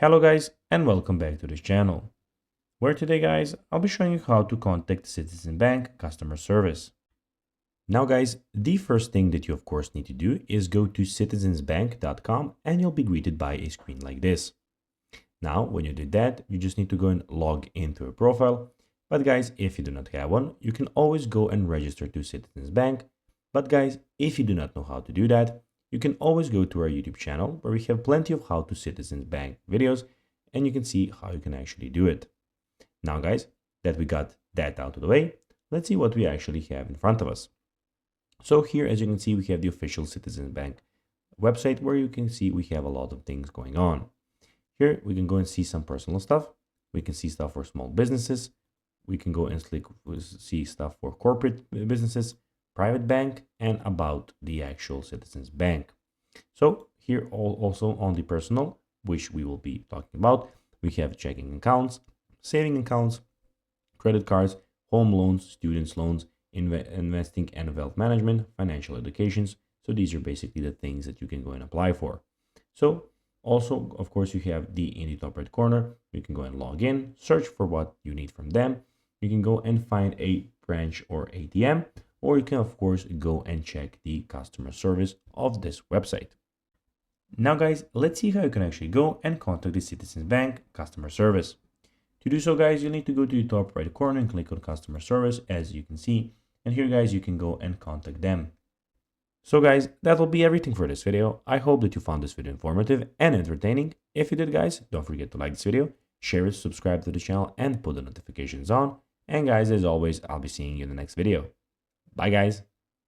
Hello guys and welcome back to this channel, where today guys I'll be showing you how to contact Citizen Bank customer service. Now guys, the first thing that you of course need to do is go to citizensbank.com and you'll be greeted by a screen like this. Now when you do that, you just need to go and log into a profile. But guys, if you do not have one, you can always go and register to Citizens Bank. But guys, if you do not know how to do that, you can always go to our YouTube channel where we have plenty of how to Citizens Bank videos and you can see how you can actually do it. Now guys, that we got that out of the way, let's see what we actually have in front of us. So here, as you can see, we have the official Citizens Bank website where you can see we have a lot of things going on. Here we can go and see some personal stuff. We can see stuff for small businesses. We can go and see stuff for corporate businesses, private bank, and about the actual Citizens Bank. So here also on the personal, which we will be talking about, we have checking accounts, saving accounts, credit cards, home loans, students loans, investing and wealth management, financial educations. So these are basically the things that you can go and apply for. So also, of course, you have in the top right corner, you can go and log in, search for what you need from them. You can go and find a branch or ATM, or you can of course go and check the customer service of this website. Now guys, let's see how you can actually go and contact the Citizens Bank customer service. To do so guys, you'll need to go to the top right corner and click on customer service, as you can see. And here guys, you can go and contact them. So guys, that will be everything for this video. I hope that you found this video informative and entertaining. If you did guys, don't forget to like this video, share it, subscribe to the channel and put the notifications on. And guys, as always, I'll be seeing you in the next video. Bye guys.